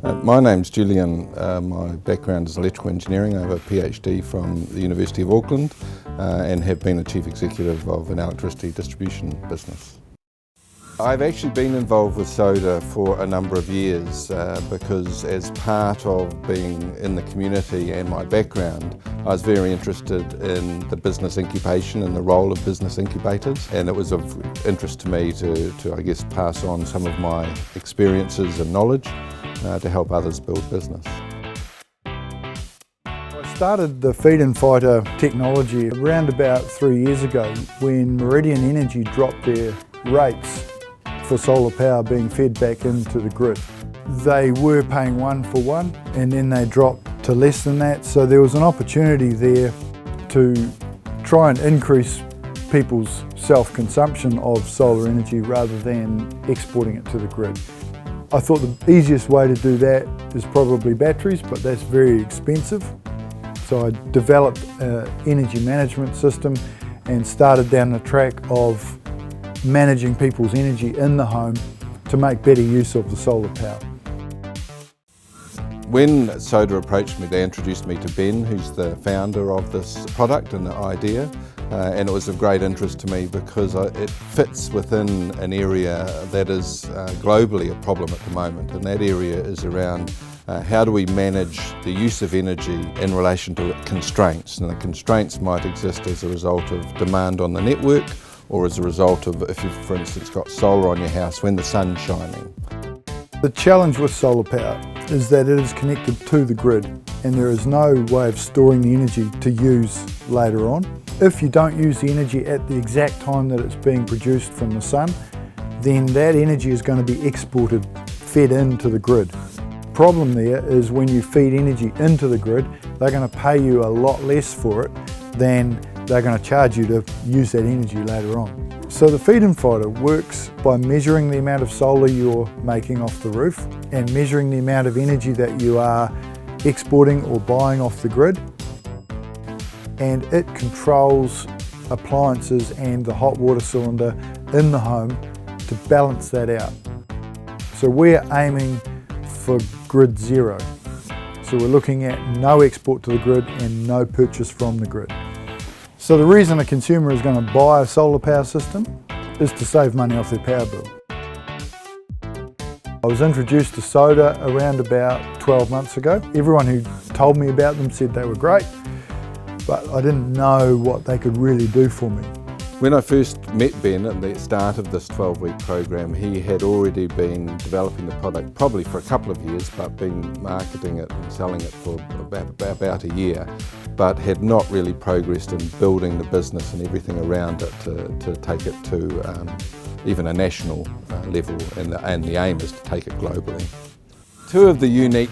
My name's Julian. My background is electrical engineering. I have a PhD from the University of Auckland and have been a chief executive of an electricity distribution business. I've actually been involved with SODA for a number of years because as part of being in the community and my background, I was very interested in the business incubation and the role of business incubators, and it was of interest to me to I guess pass on some of my experiences and knowledge to help others build business. I started the Feed-in Fighter technology around about 3 years ago when Meridian Energy dropped their rates for solar power being fed back into the grid. They were paying 1 for 1 and then they dropped to less than that, so there was an opportunity there to try and increase people's self-consumption of solar energy rather than exporting it to the grid. I thought the easiest way to do that is probably batteries, but that's very expensive. So I developed an energy management system and started down the track of managing people's energy in the home to make better use of the solar power. When SODA approached me, they introduced me to Ben, who's the founder of this product and the idea, and it was of great interest to me because it fits within an area that is globally a problem at the moment, and that area is around how do we manage the use of energy in relation to constraints, and the constraints might exist as a result of demand on the network or as a result of if you've, for instance, got solar on your house when the sun's shining. The challenge with solar power is that it is connected to the grid and there is no way of storing the energy to use later on. If you don't use the energy at the exact time that it's being produced from the sun, then that energy is going to be exported, fed into the grid. The problem there is when you feed energy into the grid, they're going to pay you a lot less for it than they're going to charge you to use that energy later on. So the Feed-in Fighter works by measuring the amount of solar you're making off the roof and measuring the amount of energy that you are exporting or buying off the grid. And it controls appliances and the hot water cylinder in the home to balance that out. So we're aiming for grid zero. So we're looking at no export to the grid and no purchase from the grid. So the reason a consumer is going to buy a solar power system is to save money off their power bill. I was introduced to SODA around about 12 months ago. Everyone who told me about them said they were great, but I didn't know what they could really do for me. When I first met Ben at the start of this 12-week program, he had already been developing the product probably for a couple of years, but been marketing it and selling it for about a year, but had not really progressed in building the business and everything around it to take it to even a national level, and the aim is to take it globally. Two of the unique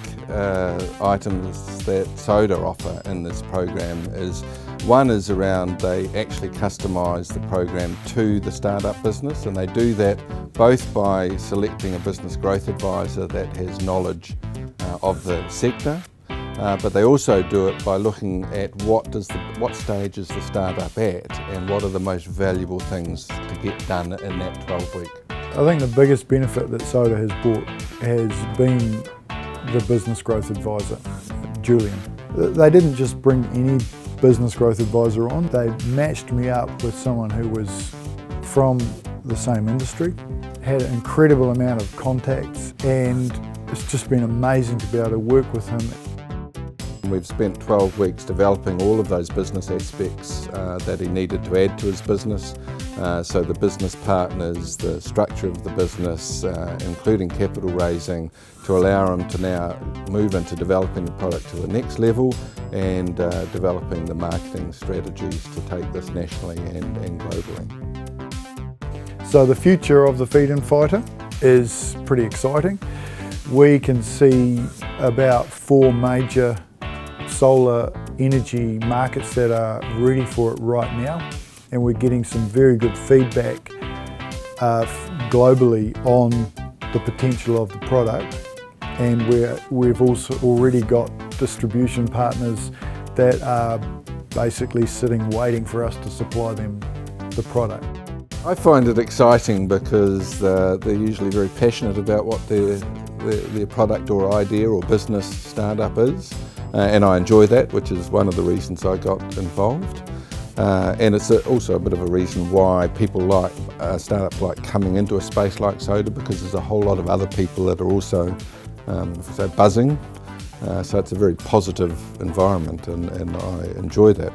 items that SODA offer in this program is, one is around they actually customise the program to the startup business, and they do that both by selecting a business growth advisor that has knowledge of the sector, but they also do it by looking at what stage is the startup at and what are the most valuable things to get done in that 12-week. I think the biggest benefit that SODA has brought has been the business growth advisor, Julian. They didn't just bring any business growth advisor on, they matched me up with someone who was from the same industry, had an incredible amount of contacts, and it's just been amazing to be able to work with him. We've spent 12 weeks developing all of those business aspects that he needed to add to his business. So the business partners, the structure of the business, including capital raising, to allow him to now move into developing the product to the next level and developing the marketing strategies to take this nationally and globally. So the future of the Feed-in Fighter is pretty exciting. We can see about 4 major solar energy markets that are ready for it right now, and we're getting some very good feedback globally on the potential of the product, and we've also already got distribution partners that are basically sitting waiting for us to supply them the product. I find it exciting because they're usually very passionate about what they're their product or idea or business startup is. And I enjoy that, which is one of the reasons I got involved. And it's also a bit of a reason why people like startups like coming into a space like SOTA, because there's a whole lot of other people that are also buzzing. So it's a very positive environment, and I enjoy that.